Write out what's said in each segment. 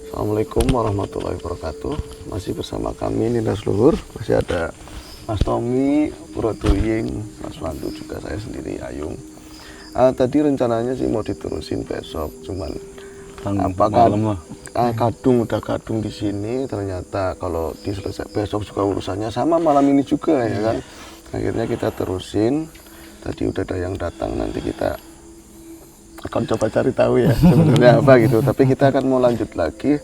Assalamualaikum warahmatullahi wabarakatuh. Masih bersama kami Nindas Luhur. Masih ada Mas Tommy, Puroduying, Mas Wandu, juga saya sendiri Ayung. Tadi rencananya sih mau diterusin besok, cuman apakah kadung udah kadung di sini, ternyata kalau diselesai besok juga urusannya sama malam ini juga ya kan. Akhirnya kita terusin. Tadi udah ada yang datang, nanti kita akan coba cari tahu ya sebenarnya apa gitu. Tapi kita akan mau lanjut lagi.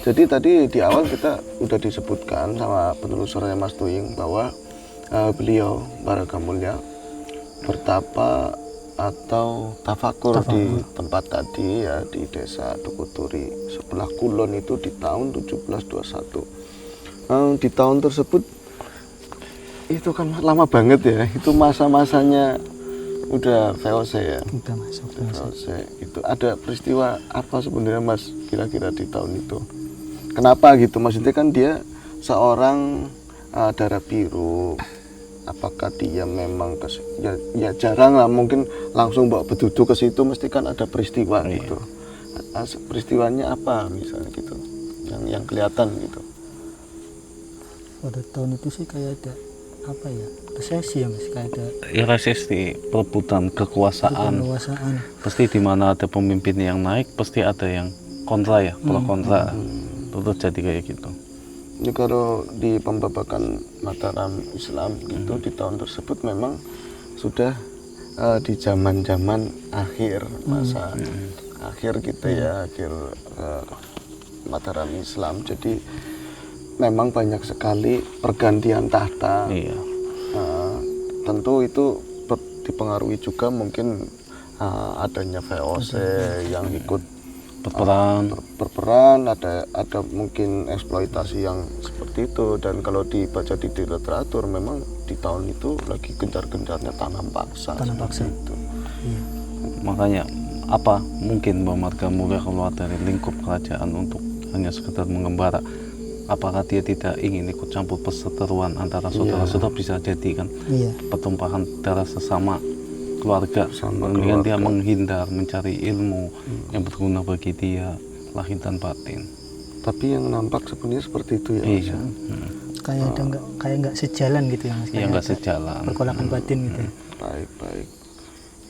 Jadi tadi di awal kita udah disebutkan sama penelusurnya Mas Tuying bahwa beliau Barakamulya bertapa atau tafakur di tempat tadi ya, di desa Dukuturi sebelah Kulon itu di tahun 1721. Di tahun tersebut itu kan lama banget ya, itu masa-masanya udah VOC ya. Udah masuk VOC itu ada peristiwa apa sebenarnya Mas kira-kira di tahun itu? Kenapa gitu? Maksudnya kan dia seorang darah biru. Apakah dia memang ya jarang lah, mungkin langsung bawa beduduk ke situ, mesti kan ada peristiwa gitu. Peristiwanya apa misalnya gitu? Yang kelihatan gitu. Pada tahun itu sih kayak ada apa ya, resesi ya Mas, kayak ada ya resesi, perebutan kekuasaan. Pasti di mana ada pemimpin yang naik pasti ada yang kontra ya, pro kontra. Terus jadi kayak gitu. Ini kalau di pembabakan Mataram Islam gitu di tahun tersebut memang sudah di zaman-zaman akhir masa akhir gitu ya, akhir Mataram Islam. Jadi memang banyak sekali pergantian tahta. Iya. Tentu itu dipengaruhi juga mungkin adanya VOC yang ikut berperan, ada mungkin eksploitasi yang seperti itu. Dan kalau dibaca di literatur memang di tahun itu lagi gencar-gencarnya tanam paksa itu. Iya. Makanya apa mungkin bahwa Margamulya keluar dari lingkup kerajaan untuk hanya sekedar mengembara? Apakah dia tidak ingin ikut campur perseteruan antara saudara-saudara? Bisa jadi kan pertumpahan darah sesama keluarga. Kemudian dia menghindar mencari ilmu yang berguna bagi dia lahir dan batin. Tapi yang nampak sebenarnya seperti itu ya. Iya. Kayak nggak sejalan gitu ya Mas. Iya, nggak sejalan. Pergolakan batin gitu. Baik.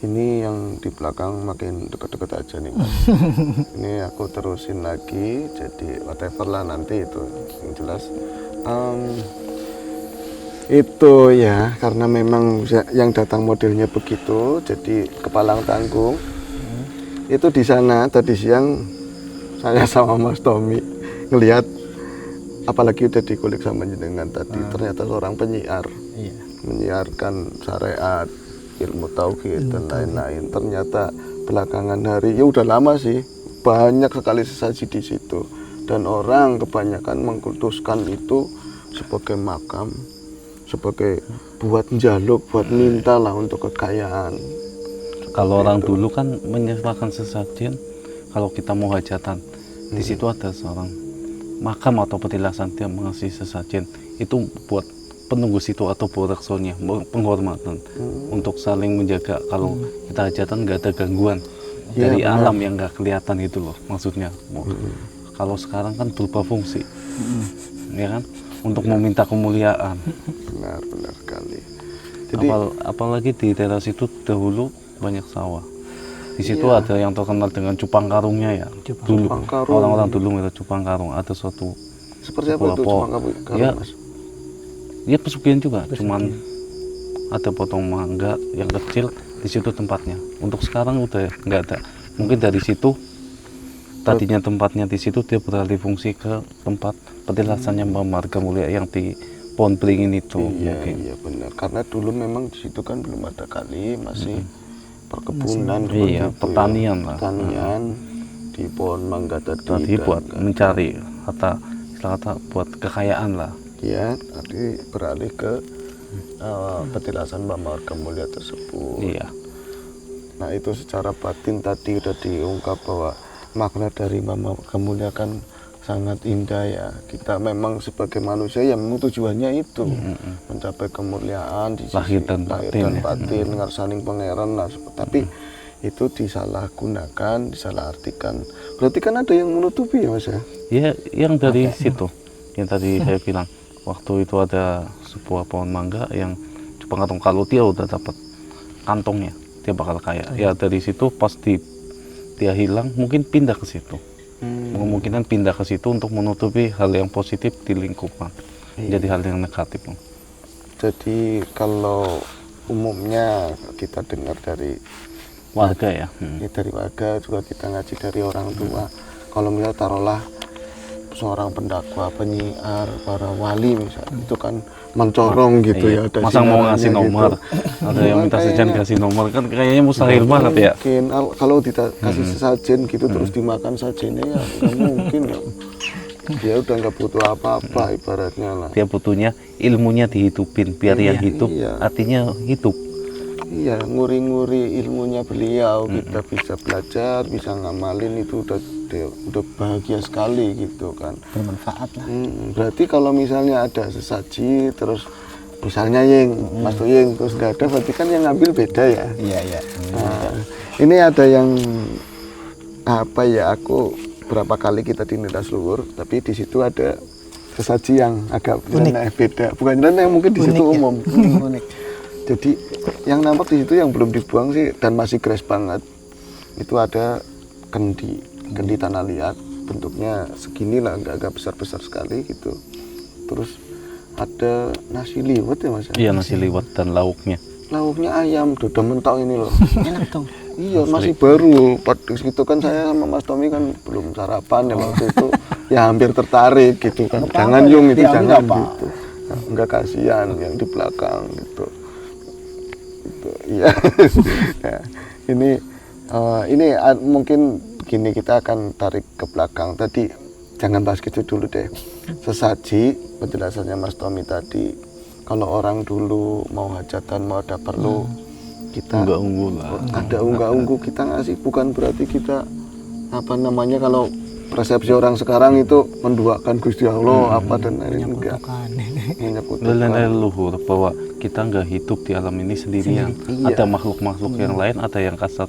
Ini yang di belakang makin deket-deket aja nih Mas. Ini aku terusin lagi, jadi whatever lah nanti itu yang jelas. Itu ya, karena memang yang datang modelnya begitu, jadi kepalang tanggung. Itu di sana tadi siang saya sama Mas Tommy ngelihat, apalagi udah dikulik sama jenengan tadi, ternyata seorang penyiar menyiarkan syariat, ilmu tauhid dan lain-lain. Ternyata belakangan hari, ya udah lama sih, banyak sekali sesaji di situ, dan orang kebanyakan mengkultuskan itu sebagai makam, sebagai buat njaluk, buat minta lah untuk kekayaan. Kalau orang dulu kan menyerahkan sesajen, kalau kita mau hajatan, di situ ada seorang makam atau petilasan, dia mengasih sesajen itu buat penunggu situ atau boraksonya, penghormatan untuk saling menjaga. Kalau kita hajatan nggak ada gangguan dari alam yang nggak kelihatan gitu loh maksudnya. Kalau sekarang kan berubah fungsi, ya kan, untuk meminta kemuliaan. Benar sekali. Jadi apalagi di daerah situ dahulu banyak sawah. Di situ ada yang terkenal dengan cupang karungnya ya. Dulu orang-orang dulu minta cupang karung. Ada suatu seperti apa itu cupang karung ya, Mas? Ya pesugihan juga, cuman ada potong mangga yang kecil di situ tempatnya. Untuk sekarang udah nggak ada. Mungkin dari situ tadinya tempatnya di situ, dia beralih fungsi ke tempat petilasannya Mbah Margamulya yang di Pohon Beringin itu. Iya benar. Karena dulu memang di situ kan belum ada kali, masih perkebunan, pertanian lah. Pertanian di pohon mangga tadi buat mencari kata buat kekayaan lah. Ya, tadi beralih ke petilasan Mbah Margamulya tersebut. Iya. Nah itu secara batin tadi udah diungkap bahwa makna dari Mbah Margamulya kan sangat indah ya. Kita memang sebagai manusia yang memang tujuannya itu mencapai kemuliaan di sisi lahir dan batin, ngarsaning pangeran lah. Tapi itu disalahgunakan, disalahartikan. Berarti kan ada yang menutupi ya Mas ya? Ya, yang dari situ, yang tadi saya bilang, waktu itu ada sebuah pohon mangga yang Jepang kantong, kalau dia udah dapat kantongnya, dia bakal kaya. Ya dari situ pasti dia hilang, mungkin pindah ke situ. Kemungkinan pindah ke situ untuk menutupi hal yang positif di lingkungan, jadi hal yang negatif. Jadi kalau umumnya kita dengar dari Warga ya. dari warga, juga kita ngaji dari orang tua. Kalau misalnya taruhlah seorang pendakwa, penyiar, para wali misalnya, itu kan mencorong gitu ya. Ada Masa mau ngasih sinarannya nomor, gitu. ada yang minta sejen kasih nomor, kan kayaknya mustahil banget ya. Mungkin kalau kasih sesajen gitu terus dimakan sajennya ya nggak mungkin ya. Dia udah nggak butuh apa-apa ibaratnya lah. Dia butuhnya ilmunya dihidupin, biar yang hidup iya. artinya hidup. Iya, nguri-nguri ilmunya beliau, kita bisa belajar, bisa ngamalin, itu udah bahagia sekali gitu kan. Bermanfaat lah. Berarti kalau misalnya ada sesaji terus misalnya Mas Tuying terus nggak ada, berarti kan yang ngambil beda ya. Iya. Nah, ini ada yang apa ya, aku berapa kali kita di Nidas Luhur, tapi di situ ada sesaji yang agak nyeleneh, beda. Bukan nyeleneh, mungkin di situ ya? umum. Unik. Jadi yang nampak di situ yang belum dibuang sih dan masih fresh banget, itu ada kendi tanah liat, bentuknya segini lah, agak besar sekali gitu. Terus ada nasi liwet ya Mas? Iya, nasi liwet dan lauknya. Lauknya ayam, dodol mentok ini loh. Enak dong. Iya, masih baru. Pada itu kan saya sama Mas Tommy kan belum sarapan ya waktu itu. Ya hampir tertarik gitu kan. Jangan Yung itu jangan gitu. Nah, enggak, kasihan yang di belakang gitu. Iya. Nah, ini mungkin gini, kita akan tarik ke belakang. Tadi jangan bahas gitu dulu deh. Sesaji penjelasannya Mas Tommy tadi. Kalau orang dulu mau hajatan, mau ada perlu, kita ada unggah-ungguh kita ngasih, bukan berarti kita apa namanya, kalau persepsi orang sekarang itu menduakan Gusti Allah apa dan lain-lain, enggak. Dan leluhur bahwa kita nggak hidup di alam ini sendirian. Iya. Ada makhluk-makhluk yang lain, ada yang kasat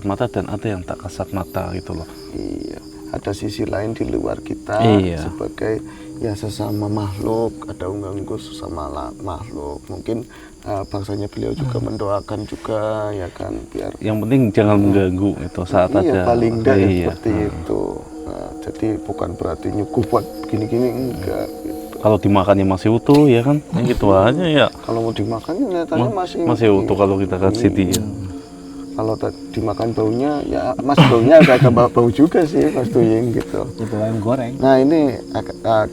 mata dan ada yang tak kasat mata gitu loh. Iya, ada sisi lain di luar kita sebagai ya sesama makhluk, ada ungguh-ungguh sesama makhluk. Mungkin bangsanya beliau juga mendoakan juga ya kan, biar yang penting jangan mengganggu itu saat ada. Paling enggak ya seperti itu. Nah, jadi bukan berarti nyuguh buat gini-gini, enggak gitu. Kalau dimakannya masih utuh ya kan, gitu aja ya. Kalau mau dimakan kelihatannya masih utuh kalau kita kasih dia. Kalau dimakan baunya ya Mas, baunya agak bau juga sih Mas Tuying gitu. Itu ayam goreng. Nah ini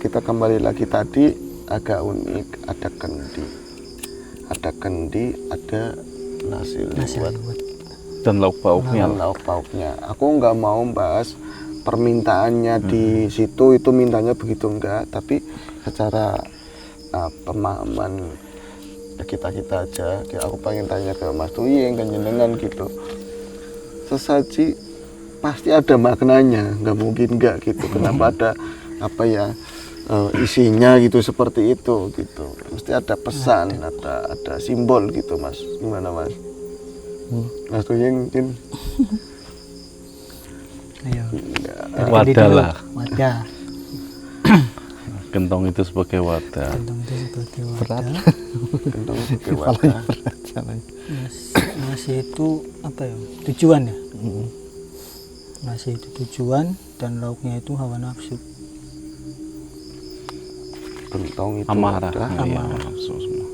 kita kembali lagi tadi, agak unik, ada kendi, ada nasi liwet dan lauk pauknya. Aku nggak mau bahas permintaannya di situ, itu mintanya begitu enggak, tapi secara pemahaman kita aja. Aku pengen tanya ke Mas Tuying, ke jenengan gitu. Sesaji pasti ada maknanya, nggak mungkin enggak gitu. Kenapa ada apa ya isinya gitu, seperti itu gitu. Mesti ada pesan, ada simbol gitu Mas. Gimana Mas? Mas Tuying mungkin. Ayo. Wadah lah. Wadah. Gentong itu sebagai wadah. Gentong itu sebagai wadah. Gentong sebagai wadah. Nasi itu apa ya? Tujuan ya. Nasi itu tujuan dan lauknya itu hawa nafsu. Gentong itu amarah. wadah. Amarah nafsu semua.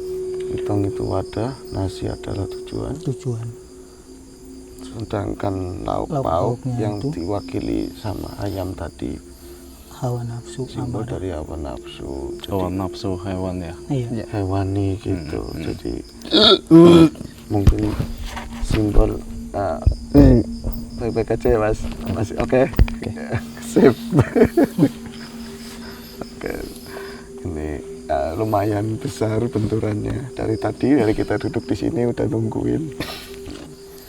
Gentong itu wadah, nasi adalah tujuan. Sedangkan lauk pauk yang itu diwakili sama ayam tadi, hawa nafsu, simbol dari hawa nafsu. Jadi, hawa nafsu hewan ya. Iya. Hewani gitu. Jadi mungkin simbol baik-baik aja ya Mas. Masih oke. Sip. Oke. Ini lumayan besar benturannya. Dari kita duduk di sini udah nungguin.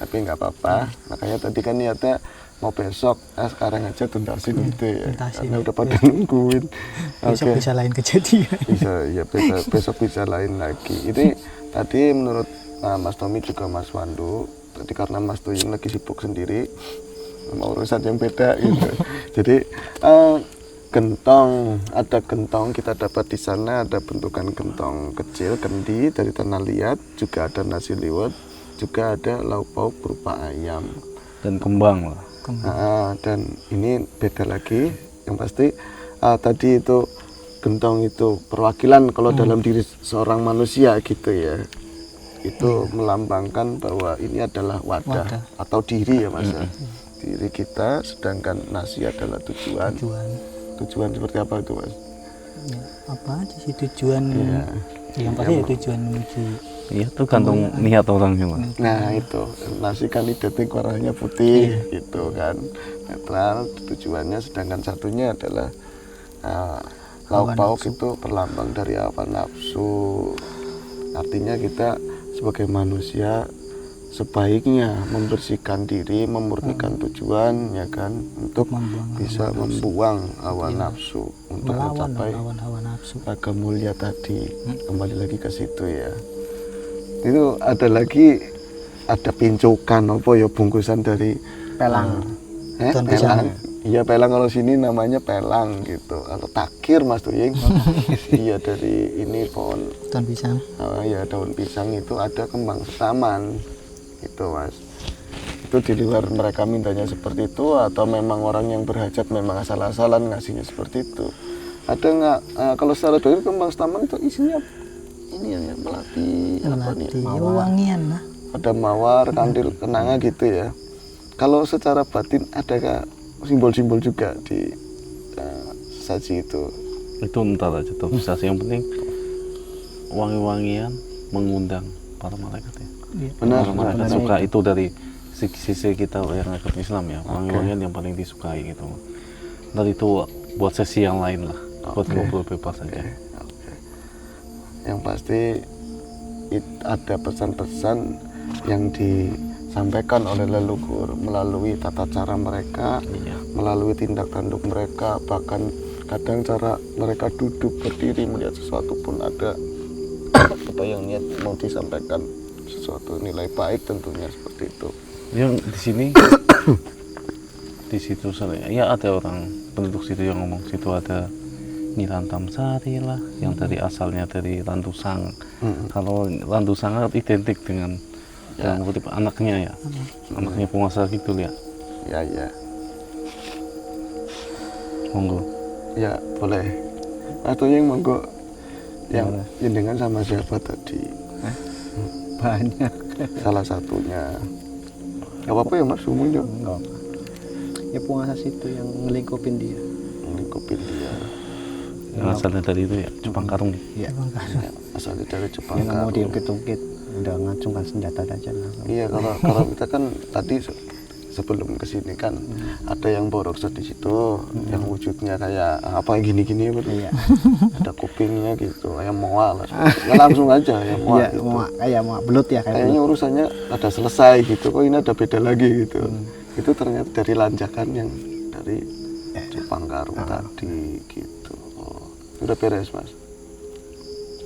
Tapi nggak apa-apa, makanya tadi kan niatnya mau besok, sekarang aja tuntasin gitu ya, karena udah pada nungguin. Besok bisa lain kejadian. Bisa, ya besok bisa lain lagi. Ini tadi menurut Mas Tommy juga Mas Wandu, Jadi karena Mas Tuyung lagi sibuk sendiri sama urusan yang beda gitu. Jadi ada gentong kita dapat di sana, ada bentukan gentong kecil kendi dari tanah liat, juga ada nasi liwet, juga ada lauk pauk berupa ayam Dan kembang lah. dan ini beda lagi. Yang pasti tadi itu gentong itu perwakilan kalau dalam diri seorang manusia gitu ya, itu melambangkan bahwa ini adalah wadah atau diri ya Mas ya. Diri kita, sedangkan nasi adalah tujuan seperti apa itu Mas? Ya, apa aja sih tujuan? Iya. Yang pasti ya tujuan menuju. Iya, tergantung niat orangnya lah. Nah itu nasi kan identik warnanya putih gitu kan, netral tujuannya, sedangkan satunya adalah lauk pauk itu perlambang dari hawa nafsu. Artinya kita sebagai manusia sebaiknya membersihkan diri, memurnikan tujuan ya kan, untuk bisa membuang hawa nafsu untuk mencapai hawa nafsu. raga mulia tadi. Kembali lagi ke situ ya. Itu ada lagi, ada pincukan apa ya, bungkusan dari Pelang. Pelang. Iya pelang, kalau sini namanya pelang gitu. Kalau takir Mas Tuying, iya dari ini pohon Daun pisang. ya daun pisang itu ada kembang setaman itu Mas. Itu di luar mereka mintanya seperti itu, atau memang orang yang berhajat memang asal-asalan ngasihnya seperti itu? Ada nggak kalau secara dohir kembang setaman itu isinya ini ya melati, apa nih? Wangian lah. Ada mawar, kandil, kenanga gitu ya. Kalau secara batin adakah simbol-simbol juga di sesaji itu? Itu entar aja tuh bisa sih, yang penting wangi-wangian mengundang para malaikat ya. Benar, Para malaikat suka itu dari sisi kita yang agama Islam ya, wangi-wangian yang paling disukai gitu. Dan itu buat sesi yang lain lah, buat ngobrol bebas saja. Yang pasti ada pesan-pesan yang disampaikan oleh leluhur melalui tata cara mereka, melalui tindak tanduk mereka, bahkan kadang cara mereka duduk berdiri melihat sesuatu pun ada apa yang niat mau disampaikan, sesuatu nilai baik tentunya seperti itu. Yang di sini di situ ya ada orang penduduk situ yang ngomong, situ ada Nirantam Sari lah, yang dari asalnya dari Landusang. Kalau Landusang identik dengan yang anaknya ya, anaknya penguasa gitu ya. Ya. Monggo. Ya boleh. Atau yang monggo, yang jenengan sama siapa tadi? Banyak. Salah satunya. Gak apa-apa ya Mas, umumnya. Enggak apa. Ya penguasa situ yang ngelingkupin dia. Melingkupin dia. Yang asalnya dari itu ya, Jepang Karung. Iya. Ya, asalnya dari Jepang. Dia nggak mau diungkit-ungkit, udah ngacungkan senjata aja langsung. Iya, kalau kita kan tadi sebelum kesini kan ada yang boroksa di situ, yang wujudnya kayak apa gini-gini betul. Iya. Ada kupingnya gitu, kayak moa lah. Ya langsung aja ya moa. Iya, gitu. kayak mau belut ya kayak Kayaknya urusannya ada selesai gitu, kok ini ada beda lagi gitu. Itu ternyata dari lanjakan yang dari Jepang Karung tadi gitu. Oh, udah beres Mas?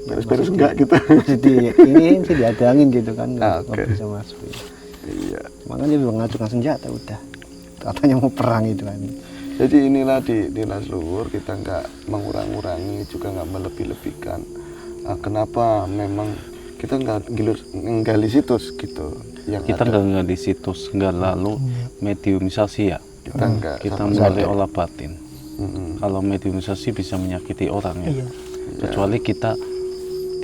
Beres-beres enggak gitu? Jadi ini sih diadangin gitu kan, nggak bisa masuk. Iya. Makanya dia bilang ngacungkan senjata udah. Katanya mau perang itu kan. Jadi inilah di Dinas Luhur kita nggak mengurang-urangi, juga nggak melebih-lebihkan. Kenapa memang kita nggak nggali situs gitu? Yang Kita nggak di situs, nggak lalu mediumisasi ya. kita nggak. Kita mulai olah batin. Kalau mediumisasi bisa menyakiti orang ya. Kecuali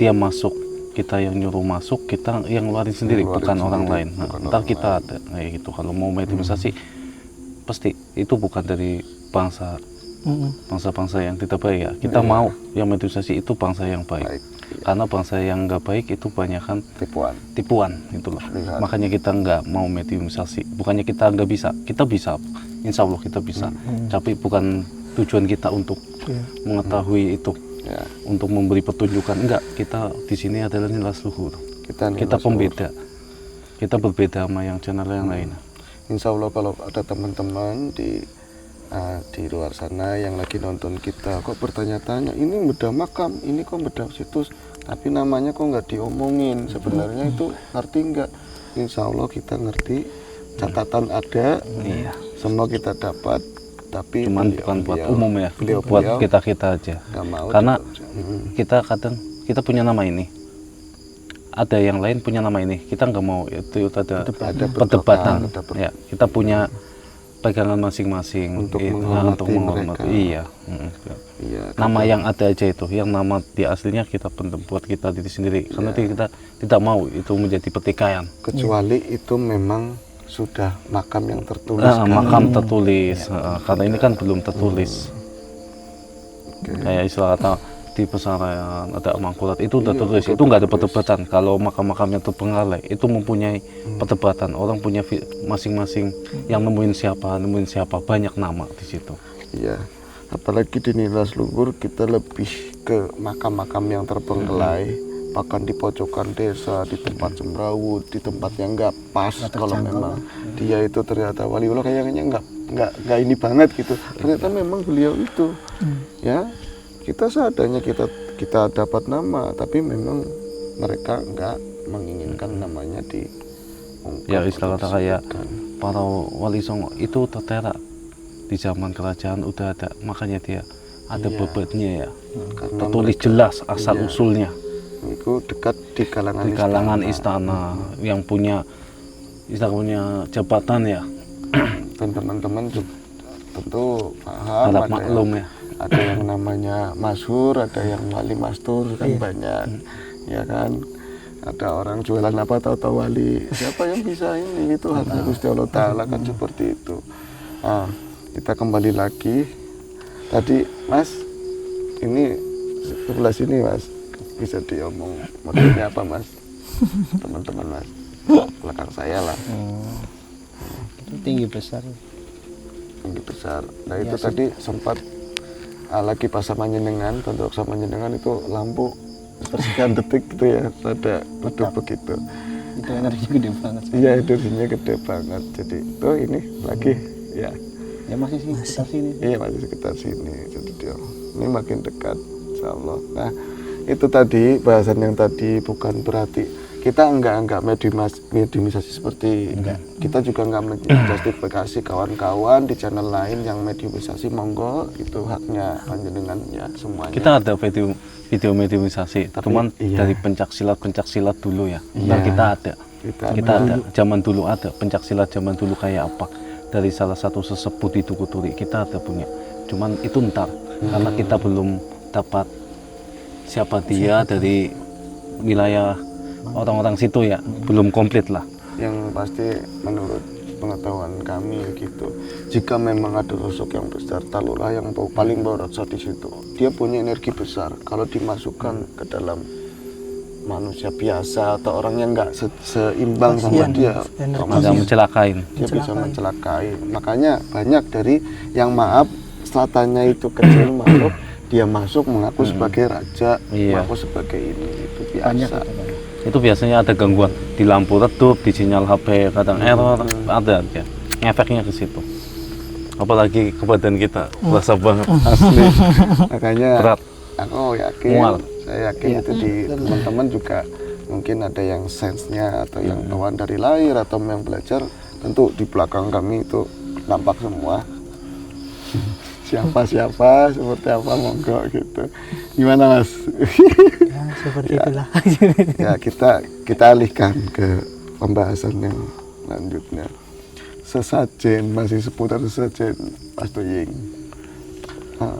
dia masuk, kita yang nyuruh masuk, kita yang ngeluarin sendiri, bukan orang lain. Nah, ntar kita ada kayak gitu. Kalau mau mediumisasi, pasti itu bukan dari bangsa yang tidak baik ya. Kita mau yang mediumisasi itu bangsa yang baik. Karena bangsa yang nggak baik itu banyakan tipuan itulah. Makanya kita nggak mau mediumisasi. Bukannya kita nggak bisa, kita bisa. Insya Allah kita bisa. Tapi bukan tujuan kita untuk mengetahui itu. Untuk memberi petunjukan, enggak. Kita di sini adalah Nilas Luhur. Kita pembeda. Kita berbeda sama yang channel yang lain. Insya Allah kalau ada teman-teman di luar sana yang lagi nonton kita, kok bertanya-tanya, ini bedah makam, ini kok bedah situs, tapi namanya kok nggak diomongin. Sebenarnya itu ngerti nggak? insya Allah kita ngerti, catatan ada, Iya. semua kita dapat, tapi Cuman bukan buat umum ya, buat kita aja. nggak mau Karena dibaca. kita kadang kita punya nama ini, ada yang lain punya nama ini, kita nggak mau itu ada perdebatan. Ya, kita punya pegangan masing-masing Untuk itu, menghormati menghormati. mereka. Iya. Iya, Nama yang ada aja itu, yang nama di aslinya kita buat kita diri sendiri, karena kita tidak mau itu menjadi pertikaian. kecuali itu memang sudah makam yang tertulis. Makam tertulis, karena ini kan belum tertulis. Kayak istilah kata di pesantren ada mangkurat itu udah tertulis, itu nggak ada perdebatan. Kalau makam-makamnya terbengkalai itu mempunyai perdebatan, orang punya masing-masing yang nemuin siapa banyak nama di situ. Iya, apalagi di Niras Luhur kita lebih ke makam-makam yang terbengkelai, bahkan di pojokan desa, di tempat semrawut, di tempat yang nggak pas. Kalau memang dia itu ternyata waliullah kayaknya nggak ini banget gitu, ternyata memang beliau itu ya kita seadanya kita dapat nama, tapi memang mereka nggak menginginkan namanya di Ya istilah kata kayak para wali songo itu tertera di zaman kerajaan udah ada, makanya dia ada bobotnya ya, karena tertulis mereka- jelas asal usulnya itu dekat di kalangan di kalangan istana yang punya jabatan ya, dan teman-teman juga tentu paham harap ada maklum yang, ya. ada yang namanya masyhur, ada yang wali mastur kan banyak ya kan, ada orang jualan apa tahu wali, siapa yang bisa ini, itu haknya Gusti Allah Ta'ala kan, seperti itu. Nah, kita kembali lagi tadi Mas, ini sebelah sini Mas, bisa diomong modelnya apa Mas? Teman-teman Mas, belakang saya lah. Itu tinggi besar. Tinggi besar. Nah itu tadi sempat lagi pas sama nyenengan, bentuk sama nyenengan itu lampu sekian detik gitu ya, rada begitu. Itu energi gede banget. Iya, energinya gede banget. Jadi tuh ini lagi ya. Ya masih sih sekitar sini. Iya, masih sekitar sini. Jadi dia ini makin dekat, insya Allah. Nah itu tadi bahasan yang tadi bukan berarti kita enggak mediumisasi seperti kita juga enggak menjustifikasi kawan-kawan di channel lain yang mediumisasi, monggo itu haknya panjenengan ya semuanya. Kita ada video mediumisasi, Tapi, cuman iya. dari pencak silat dulu ya. Iya. Kita ada Kita ada zaman dulu ada pencak silat zaman dulu kayak apa, dari salah satu sesepuh di Tugu Turi kita ada punya, cuman itu ntar karena kita belum dapat siapa dia dari wilayah orang-orang situ ya, belum komplit lah. yang pasti menurut pengetahuan kami gitu, jika memang ada sosok yang besar, Talula yang paling berasa di situ, dia punya energi besar. Kalau dimasukkan ke dalam manusia biasa atau orang yang nggak seimbang sama dia, Ada mencelakain. dia bisa mencelakai. Makanya banyak dari yang maaf selatannya itu kecil makhluk, dia masuk mengaku sebagai raja, Iya. mengaku sebagai ini, itu Banyak biasa. Itu biasanya ada gangguan di lampu redup, di sinyal HP kadang error, ada aja. Efeknya ke situ. Apalagi ke badan kita, berasa banget. Asli. Makanya Berat. aku yakin, Mual. saya yakin itu di teman-teman juga mungkin ada yang sense-nya atau yang bawaan dari lahir atau yang belajar, tentu di belakang kami itu nampak semua. Siapa seperti apa monggo gitu. Gimana Mas? Ya, seperti itulah. Ya kita alihkan ke pembahasan yang lanjutnya. Sesajen, masih seputar sesajen Mas Toying. Nah,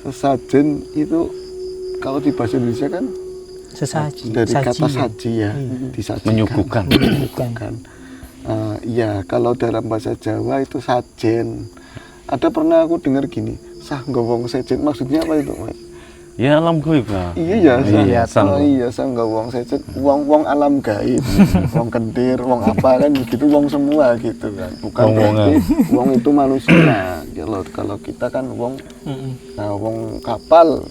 sesajen itu kalau di bahasa Indonesia kan Sesaji. dari kata ya. saji ya, disajikan. Menyuguhkan. Bukan. Iya, kalau dalam bahasa Jawa itu sajen. Ada pernah aku dengar gini, sah gowong sejen, maksudnya apa itu Mas? Ya alam gaib lah. Iya ya, Iya, sang wong sejen, wong alam gaib, wong kentir, wong apa kan gitu, wong semua gitu kan. Bukan berarti wong itu manusia. Kalau kita kan wong, nah wong kapal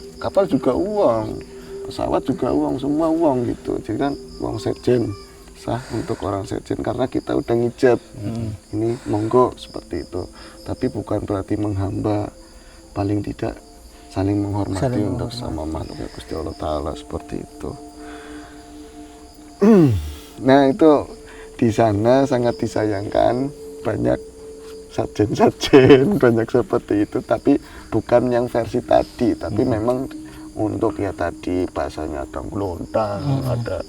juga uang, pesawat juga uang, semua uang gitu. Jadi kan wong sejen sah untuk orang sejen karena kita udah ngijab. Ini monggo seperti itu. Tapi bukan berarti menghamba, paling tidak saling menghormati untuk sama makhluk Gusti Allah Ta'ala seperti itu. Nah itu di sana sangat disayangkan, banyak sajen-sajen, banyak seperti itu, tapi bukan yang versi tadi, tapi memang untuk ya tadi bahasanya ada gelontang, ada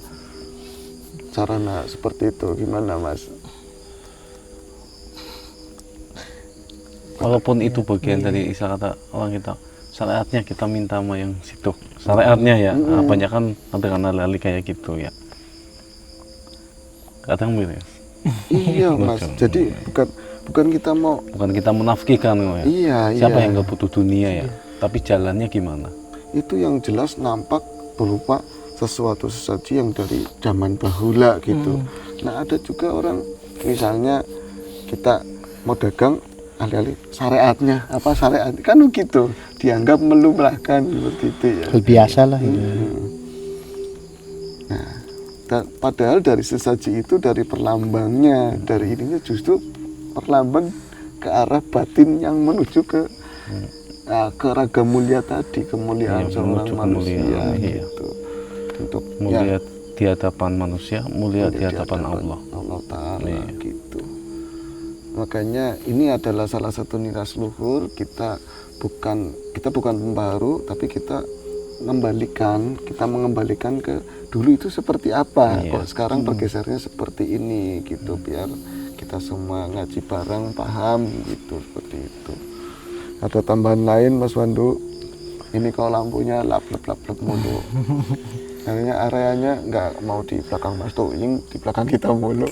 sarana seperti itu. Gimana Mas? Walaupun itu bagian dari istilah kata orang kita, syariatnya kita minta sama yang situ. Syariatnya ya, banyak kan ada karena lali kayak gitu ya. Kadang miris. Iya Mas, jadi bukan kita mau, Bukan kita menafkikan ya. iya Siapa iya. yang nggak butuh dunia ya? Tapi jalannya gimana? Itu yang jelas nampak berupa sesuatu sesaji yang dari zaman bahula gitu. Nah ada juga orang misalnya kita mau dagang alih-alih syariatnya apa syariat kan begitu dianggap melumrahkan seperti itu ya. Hal biasa lah itu. Nah padahal dari sesaji itu dari perlambangnya dari ininya justru perlambang ke arah batin yang menuju ke ragam mulia tadi, kemuliaan Iya, seorang menuju manusia kemuliaan, iya. gitu. Untuk Mulia di hadapan manusia, mulia di hadapan Allah. Allah Ta'ala Iya. gitu. Makanya ini adalah salah satu niras luhur kita bukan pembaru, tapi kita mengembalikan ke dulu itu seperti apa, Iya. kok sekarang bergesernya seperti ini gitu, biar kita semua ngaji bareng paham gitu, seperti itu. Ada tambahan lain Mas Wandu? Ini kalau lampunya lap-lap mulu. Akhirnya areanya nggak mau di belakang Mas Toing, di belakang kita mulu.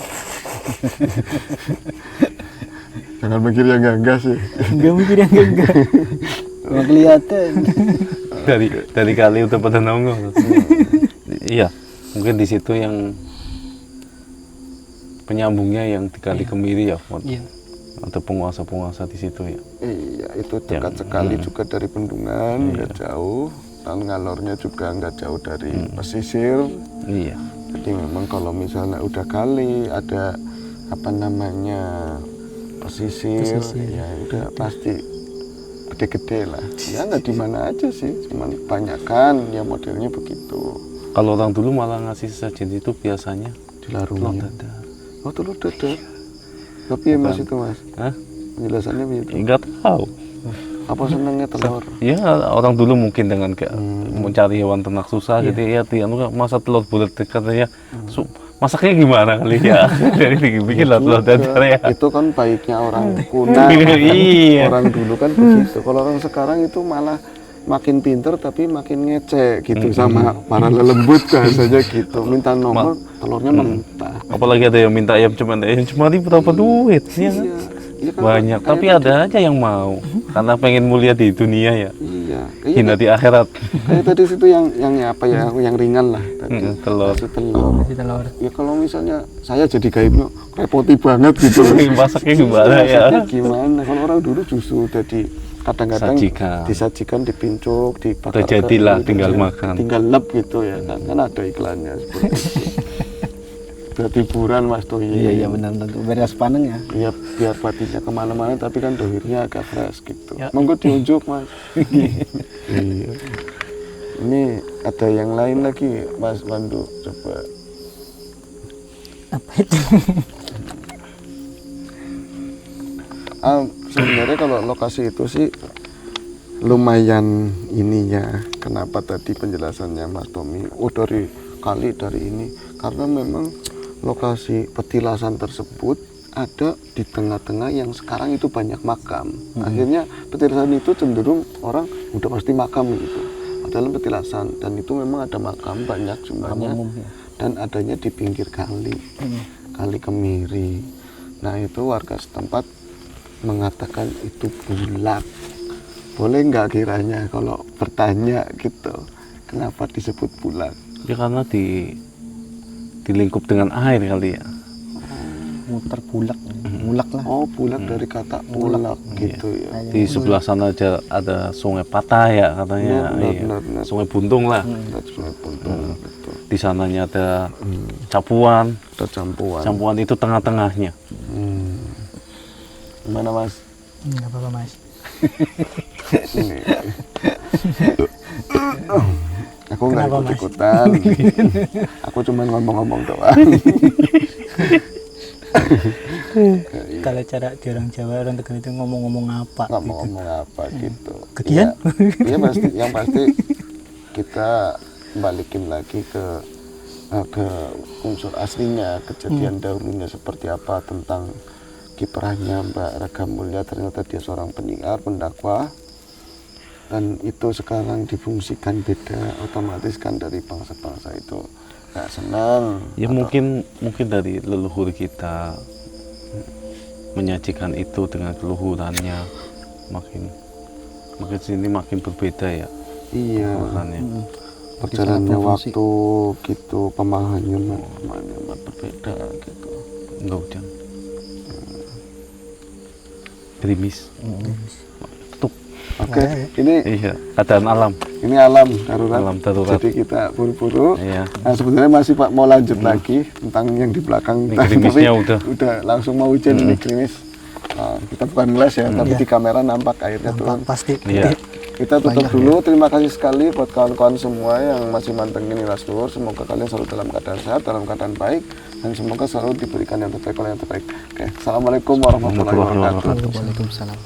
Jangan mikir yang enggak sih. Enggak mikir yang enggak. Nggak kelihatan. Dari kali udah pada nongol. Iya, mungkin di situ yang penyambungnya yang di Kali Kemiri ya, Mod. Iya. Ada penguasa-penguasa di situ ya. Iya, itu dekat sekali juga dari Bendungan, nggak jauh. Dan ngalornya juga nggak jauh dari pesisir. Iya. Jadi memang kalau misalnya udah kali ada apa namanya pesisir. Ya udah pasti gede-gede lah. Ya nggak di mana aja sih, cuman banyak kan ya modelnya begitu. Kalau orang dulu malah ngasih sesajen itu biasanya Di larung. telur dadar. Oh telur dadar. Tapi ya Mas itu Mas. Hah? Penjelasannya begitu. Enggak tahu. Apa senangnya telur? Ya orang dulu mungkin dengan kayak mencari hewan ternak susah gitu ya, dia masa telur bulat katanya masaknya gimana kali ya. Jadi bikin lah telur dadar ya. Itu kan baiknya orang kuno. Iya. Orang dulu kan begitu. Kalau orang sekarang itu malah makin pinter tapi makin ngecek gitu sama para lelembut bahasanya gitu. Minta nomor telurnya mentah. Apalagi ada yang minta ayam cuma berapa duit ya kan? Iya kan, Banyak, kayak tapi ada aja yang mau karena pengen mulia di dunia ya, Iya. hina di akhirat. Kayak tadi situ yang apa ya, yang ringan lah tadi. Telur. Nasi telur. Kasih telur. Ya kalau misalnya saya jadi gaibnya repoti banget gitu. Masaknya gimana ya? Masaknya gimana? Kalau orang dulu justru jadi kadang-kadang Sajikan. disajikan, dipincuk, dibakar. Udah jadilah, tinggal makan. Tinggal lep gitu ya kan. Kan ada iklannya seperti itu. Buat hiburan Mas Tohi. Iya benar tentu beres paneng ya. Iya biar batinnya kemana-mana tapi kan dohirnya agak fresh gitu. Monggo diunjuk Mas. Iya. Ini ada yang lain lagi Mas Wandu, coba. Apa itu? Sebenarnya kalau lokasi itu sih lumayan ininya. Kenapa tadi penjelasannya Mas Tommy? Oh dari kali dari ini karena memang lokasi petilasan tersebut ada di tengah-tengah yang sekarang itu banyak makam. Akhirnya petilasan itu cenderung orang udah pasti makam gitu. Padahal petilasan dan itu memang ada makam banyak jumlahnya dan adanya di pinggir kali, Kali Kemiri. Nah itu warga setempat mengatakan itu bulak. Boleh nggak kiranya kalau bertanya gitu, kenapa disebut bulak? Ya karena dilingkup dengan air kali ya. Muter bulak lah. Oh bulak dari kata bulak gitu ya. Di sebelah sana ada sungai Patah ya katanya. Benar. Sungai Buntung lah. Sungai Buntung betul. Di sananya ada Capuan. Ada campuan. Campuan itu tengah-tengahnya. Gimana Mas? Enggak apa-apa Mas. Ini. Aku nggak Kenapa, Mas? ikut-ikutan. Aku cuma ngomong-ngomong doang. Kalau cara di orang Jawa, orang Tegal itu ngomong-ngomong apa gitu. ngomong apa gitu. Kegian? Iya pasti, yang pasti kita balikin lagi ke unsur aslinya, kejadian dahulunya seperti apa, tentang kiprahnya Mbak Raga Mulya. Ternyata dia seorang penyiar, pendakwah, dan itu sekarang difungsikan beda, otomatis kan dari bangsa-bangsa itu nggak senang. Ya mungkin dari leluhur kita menyajikan itu dengan keluhurannya, makin sini makin berbeda ya. Iya, Keluhurannya. perjalanannya waktu gitu, pemahamannya berbeda gitu. Enggak hujan. Gerimis. Tutup. Oke, ini Keadaan alam. ini alam darurat. Alam darurat. Jadi kita buru-buru. Iya. Nah, sebenarnya masih Pak mau lanjut lagi tentang yang di belakang. Ini gerimisnya udah langsung mau hujan ini gerimis. Nah, kita bukan ngeles ya, tapi di kamera nampak airnya turun. Pasti. Iya. Kita tutup dulu. Terima kasih sekali buat kawan-kawan semua yang masih mantengin Niras Luhur. Semoga kalian selalu dalam keadaan sehat, dalam keadaan baik, dan semoga selalu diberikan yang terbaik oleh yang terbaik. Oke, assalamualaikum warahmatullahi wabarakatuh. Waalaikumsalam.